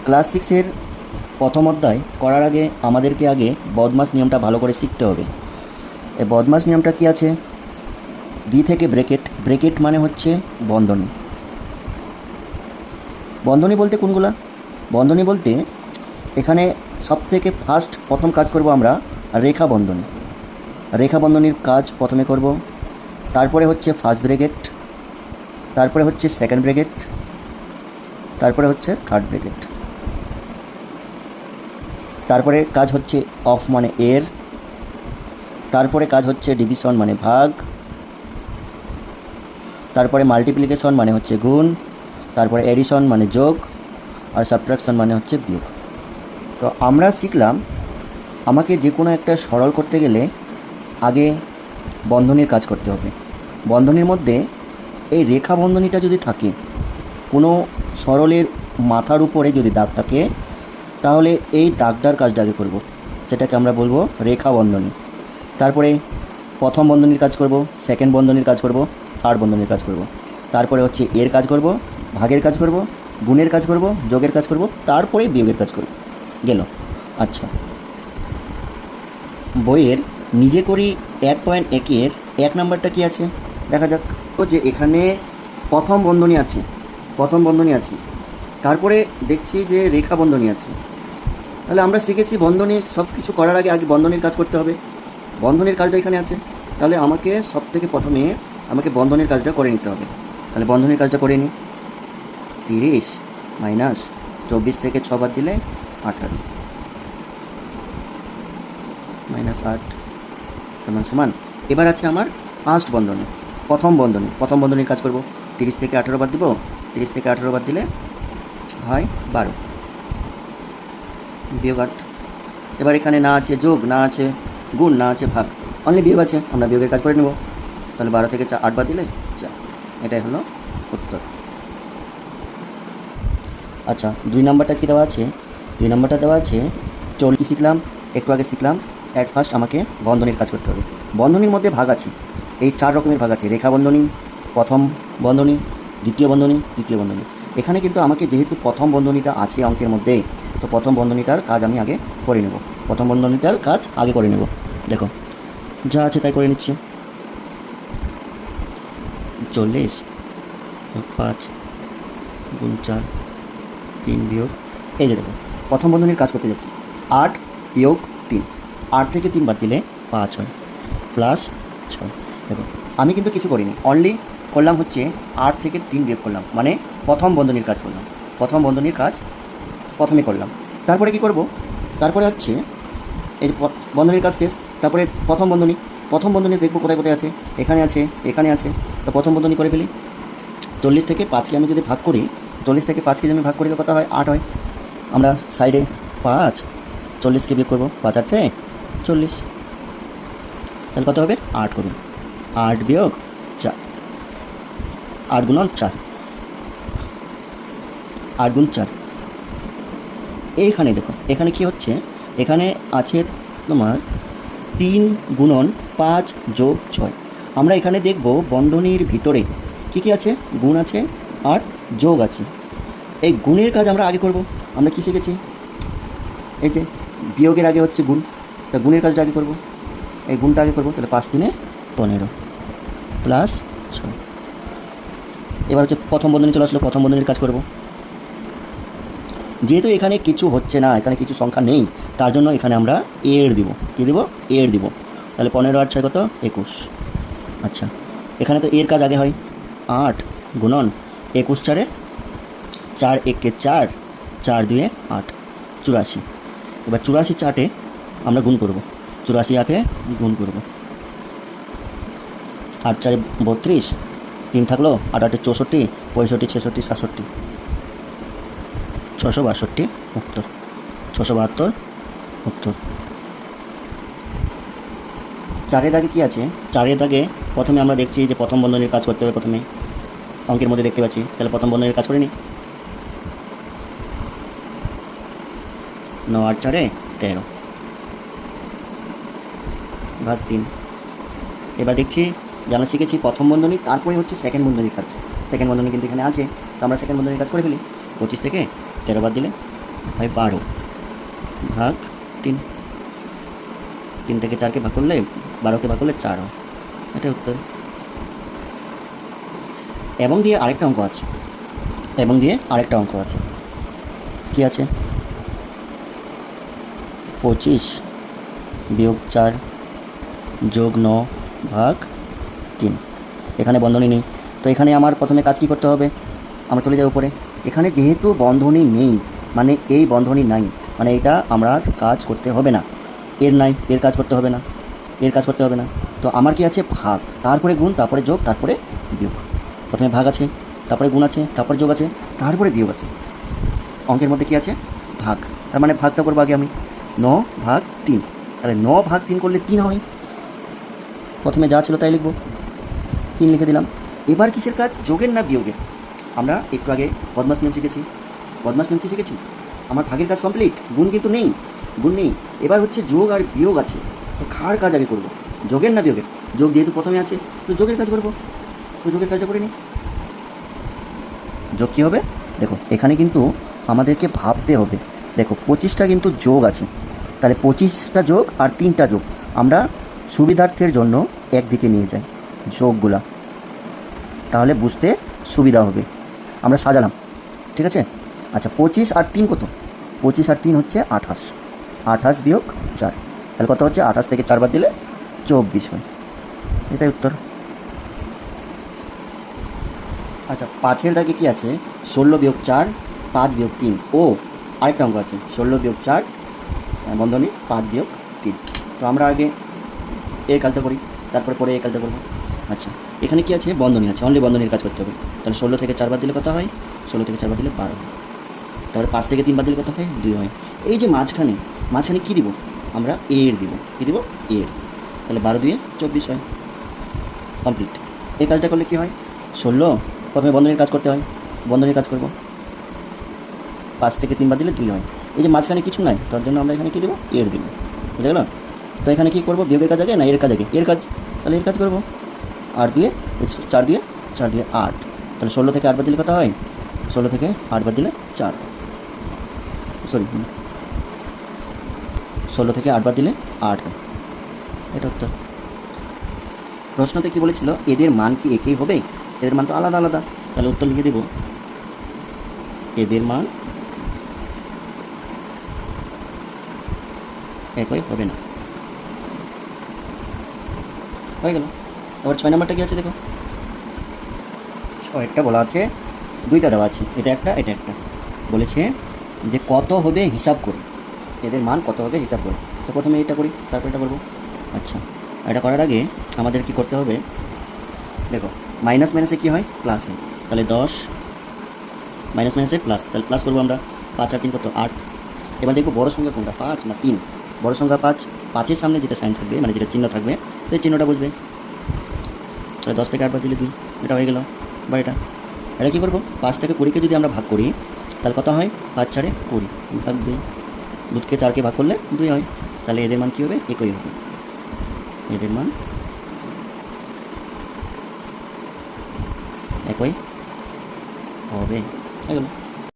Class সিক্সের প্রথম অধ্যায় করার আগে আমাদেরকে আগে বদমাস নিয়মটা ভালো করে শিখতে হবে। এই বদমাস নিয়মটা কী আছে? বি থেকে ব্রেকেট, ব্রেকেট মানে হচ্ছে বন্ধনী। বন্ধনী বলতে কোনগুলা? বন্ধনী বলতে এখানে সব থেকে ফার্স্ট প্রথম কাজ করব আমরা রেখা বন্ধনী। রেখা বন্ধনীর কাজ প্রথমে করব, তারপরে হচ্ছে ফার্স্ট ব্রেকেট, তারপরে হচ্ছে সেকেন্ড ব্রেকেট, তারপরে হচ্ছে থার্ড ব্রেকেট, তারপরে কাজ হচ্ছে অফ মানে এর, তারপরে কাজ হচ্ছে ডিভিশন মানে ভাগ, তারপরে মাল্টিপ্লিকেশন মানে হচ্ছে গুণ, তারপরে এডিশন মানে যোগ, আর সাবট্রাকশন মানে হচ্ছে বিয়োগ। তো আমরা শিখলাম আমাকে যে কোনো একটা সরল করতে গেলে আগে বন্ধনীর কাজ করতে হবে। বন্ধনীর মধ্যে এই রেখা বন্ধনীটা যদি থাকে, কোনো সরলের মাথার উপরে যদি দাগ থাকে, তাহলে এই দাগটার কাজটা আগে করব, সেটাকে আমরা বলবো রেখা বন্ধনী। তারপরে প্রথম বন্ধনীর কাজ করব, সেকেন্ড বন্ধনীর কাজ করব, থার্ড বন্ধনীর কাজ করব, তারপরে হচ্ছে এর কাজ করব, ভাগের কাজ করব, গুণের কাজ করব, যোগের কাজ করব, তারপরে বিয়োগের কাজ করব। গেল। আচ্ছা, বইয়ের নিজে করি 1.1-এর 1 নাম্বারটা কি আছে দেখা যাক। তো যে এখানে প্রথম বন্ধনী আছে, প্রথম বন্ধনী আছে, তারপরে দেখছি যে রেখা বন্ধনী আছে। তাহলে আমরা শিখেছি বন্ধনী সব কিছু করার আগে আগে বন্ধনীর কাজ করতে হবে। বন্ধনীর কাজটা এখানে আছে, তাহলে আমাকে সব থেকে প্রথমে আমাকে বন্ধনীর কাজটা করে নিতে হবে। তাহলে বন্ধনীর কাজটা করে নিই। 30 মাইনাস 24 থেকে 6 বাদ দিলে 18 মাইনাস 8 সমান সমান। এবার আছে আমার ফার্স্ট বন্ধনী, প্রথম বন্ধনী। প্রথম বন্ধনীর কাজ করব, 30 থেকে 18 বাদ দিব, 30 থেকে 18 বাদ দিলে হয় 12 বিয়োগ 8। এবার এখানে না আছে যোগ, না আছে গুণ, না আছে ভাগ, অনলি বিয়োগ আছে, আমরা বিয়োগের কাজ করে নেব। তাহলে 12 থেকে 8 বাদ দিলে 4, এটাই হলো উত্তর। আচ্ছা, 2 নাম্বারটা কী দেওয়া আছে? 2 নাম্বারটা দেওয়া আছে 40। শিখলাম একটু আগে, শিখলাম অ্যাট ফার্স্ট আমাকে বন্ধনীর কাজ করতে হবে। বন্ধনীর মধ্যে ভাগ আছে, এই 4 রকমের ভাগ আছে: রেখা বন্ধনী, প্রথম বন্ধনী, দ্বিতীয় বন্ধনী, তৃতীয় বন্ধনী। এখানে কিন্তু আমাকে যেহেতু প্রথম বন্ধনীটা আছে অঙ্কের মধ্যে, তো প্রথম বন্ধনীটার কাজ আমি আগে করে নেব। প্রথম বন্ধনীটার কাজ আগে করে নেব। দেখো যা আছে তাই করে নিচ্ছি। 40 5 গুণ 4 3 বিয়োগ, এই যে দেখো প্রথম বন্ধনীর কাজ করতে যাচ্ছি। 8 বিয়োগ 3, 8 থেকে 3 বাদ দিলে 5 হয়, প্লাস 6। দেখো আমি কিন্তু কিছু করিনি, অনলি করলাম হচ্ছে 8 থেকে 3 বিয়োগ করলাম, মানে প্রথম বন্ধনীর কাজ করলাম। প্রথম বন্ধনীর কাজ প্রথমে করলাম, তারপরে কি করব? তারপরে হচ্ছে এই বন্ধনীর কাজ শেষ, তারপরে প্রথম বন্ধনী। প্রথম বন্ধনী দেখবো কোথায় কোথায় আছে, এখানে আছে, এখানে আছে। তো প্রথম বন্ধনী করে ফেলি। 40 থেকে 5কে আমি যদি ভাগ করি, 40 থেকে 5কে যদি আমি ভাগ করি তো কত হয়? 8 হয়। আমরা সাইডে 5, 40কে বিয়োগ করবো, 5 8 40, তাহলে কত হবে? 8 হবে। 8 বিয়োগ 4, 8 গুণন 4, 8 গুণ 4। এইখানে দেখো এখানে কি হচ্ছে, এখানে আছে তোমার 3 গুণন 5 যোগ 6। আমরা এখানে দেখব বন্ধনীর ভিতরে কি কি আছে, গুণ আছে আর যোগ আছে। এই গুণের কাজ আমরা আগে করব। আমরা কি শিখেছি? এই যে বিয়োগের আগে হচ্ছে গুণ, তা গুণের কাজটা আগে করব, এই গুণটা আগে করব। তাহলে 5 3 15 প্লাস 6। এবার হচ্ছে প্রথম বন্ধনী চলে আসলো, প্রথম বন্ধনীর কাজ করব। যেহেতু এখানে কিছু হচ্ছে না, এখানে কিছু সংখ্যা নেই, তার জন্য এখানে আমরা এর দিব। কী দিব? এর দিব। তাহলে 15 8 6 কত? 21। আচ্ছা, এখানে তো এর কাজ আগে হয়। 8 গুণন 21 4 4 1 4, 4 2 8, 84। এবার 84 4-এ আমরা গুণ করব, 84 8-এ গুণ করব। 8 4 32, 3 থাকলো, 8 8 64, 65 66 67, 662 উত্তর। 672 উত্তর। 4-এর দাগে কী আছে? 4-এর দাগে প্রথমে আমরা দেখছি যে প্রথম বন্ধনীর কাজ করতে হবে। প্রথমে অঙ্কের মধ্যে দেখতে পাচ্ছি, তাহলে প্রথম বন্ধনীর কাজ করে নিই। 9 8 4 13 ভাগ 3। এবার দেখছি যে আমরা শিখেছি প্রথম বন্ধনী, তারপরে হচ্ছে সেকেন্ড বন্ধনীর কাজ। সেকেন্ড বন্ধনী কিন্তু এখানে আছে, তো আমরা সেকেন্ড বন্ধনীর কাজ করে ফেলি। 25 থেকে 13 বাদ দিলে হয় 12 ভাগ 3। 3 থেকে 4কে ভাগ করলে 12কে ভাগ করলে 4 হয়, এটাই উত্তর। এবং দিয়ে আরেকটা অঙ্ক আছে, কি আছে? 25 বিয়োগ 4 যোগ 9 ভাগ 3। এখানে বন্ধনী নেই, তো এখানে আমার প্রথমে কাজ কী করতে হবে? আমরা চলে যাব উপরে। এখানে যেহেতু বন্ধনী নেই, মানে এই বন্ধনী নাই, মানে এটা আমরা কাজ করতে হবে না। এর নাই, এর কাজ করতে হবে না, তো আমার কি আছে? ভাগ, তারপরে গুণ, তারপরে যোগ, তারপরে বিয়োগ। প্রথমে ভাগ আছে, তারপরে গুণ আছে, তারপরে যোগ আছে, তারপরে বিয়োগ আছে। অঙ্কের মধ্যে কি আছে? ভাগ। তার মানে ভাগটা করবো আগে আমি। 9 ভাগ 3, তাহলে 9 ভাগ 3 করলে 3 হয়। প্রথমে যা ছিল তাই লিখবো, 3 লিখে দিলাম। এবার কিসের কাজ? যোগের না বিয়োগের? আমরা একটু আগে বদমাস নিয়ম শিখেছি, আমার ভাগের কাজ কমপ্লিট, গুণ কিন্তু নেই, এবার হচ্ছে যোগ আর বিয়োগ আছে। তো কার কাজ আগে করবো? যোগের না বিয়োগের? যোগ যেহেতু প্রথমে আছে, তো যোগের কাজ করবো, তো যোগের কাজটা করে নিই। যোগ কী হবে? দেখো এখানে কিন্তু আমাদেরকে ভাবতে হবে। দেখো 25টা কিন্তু যোগ আছে, তাহলে 25টা যোগ আর 3টা যোগ। আমরা সুবিধার্থের জন্য একদিকে নিয়ে যাই যোগগুলা, তাহলে বুঝতে সুবিধা হবে। আমরা সাজালাম, ঠিক আছে? আচ্ছা 25 আর 3 কত? 25 আর 3 হচ্ছে 28, 28 বিয়োগ 4, তাহলে কত হচ্ছে? 28 থেকে 4 বাদ দিলে 24 হয়, এটাই উত্তর। আচ্ছা 5-এর দাগে কী আছে? 16 বিয়োগ 4, 5 বিয়োগ 3, ও আরেকটা অঙ্ক আছে 16 বিয়োগ 4 বন্ধনী 5 বিয়োগ 3। তো আমরা আগে এর কাজটা করি, তারপরে পরে এই কাজটা করবো। আচ্ছা এখানে কি আছে? বন্ধনী আছে, অনলি বন্ধনীর কাজ করতে হবে। তাহলে 16 থেকে 4 বাদ দিলে কত হয়? 16 থেকে 4 বাদ দিলে 12 হয়। তারপরে 5 থেকে 3 বাদ দিলে কত হয়? 2 হয়। এই যে মাঝখানে কী দিব? আমরা এর দিব, কী দিব? এর। তাহলে 12 দিয়ে 24 হয়, কমপ্লিট। এই কাজটা করলে কী হয়? 16 প্রথমে বন্ধনীর কাজ করতে হয়, বন্ধনীর কাজ করব। 5 থেকে 3 বাদ দিলে 2 হয়। এই যে মাঝখানে কিছু নাই, তার জন্য আমরা এখানে কী দেবো? এর দেবো, বুঝে গেল? তো এখানে কী করবো? বিয়োগের কাজ আগে না এর কাজ আগে? এর কাজ, তাহলে এর কাজ করবো। 8 দিয়ে 4 দিয়ে 8, তাহলে 16 থেকে 8 বাদ দিলে কত হয়? 16 থেকে 8 বাদ দিলে 4, 16 থেকে 8 বাদ দিলে 8 হয়, এটা উত্তর। প্রশ্নতে কী বলেছিল? এদের মান কি একই হবে? এদের মান তো আলাদা আলাদা, তাহলে উত্তর লিখে দেব এদের মান একই হবে না, হয়ে গেল। এবার 6 নম্বরটা কী আছে দেখো। 6টা বলা আছে, 2টা দেওয়া আছে, এটা একটা এটা একটা। বলেছে যে কত হবে হিসাব করে, এদের মান কত হবে হিসাব করে। তো প্রথমে এটা করি, তারপর এটা করবো। আচ্ছা এটা করার আগে আমাদের কি করতে হবে? দেখো মাইনাস মাইনাসে কী হয়? প্লাস হয়, তাহলে 10 মাইনাস মাইনাসে প্লাস, তাহলে প্লাস করবো আমরা। 5 আর 3 কত? 8। এবার দেখবো বড় সংখ্যা কোনটা, 5 না 3? বড় সংখ্যা 5, 5-এর সামনে যেটা সাইন থাকবে, মানে যেটা চিহ্ন থাকবে, সেই চিহ্নটা বুঝবে। তাহলে 10 থেকে 8 বাদ দিলে 2, এটা হয়ে গেল। বা এটা কী করবো? 5 থেকে 20কে যদি আমরা ভাগ করি, তাহলে কত হয়? 5 4 20 ভাগ 2, 2কে 4কে ভাগ করলে 2 হয়। তাহলে এদের মান কী হবে? একই হবে, এদের মান একই হবে, হয়ে গেল।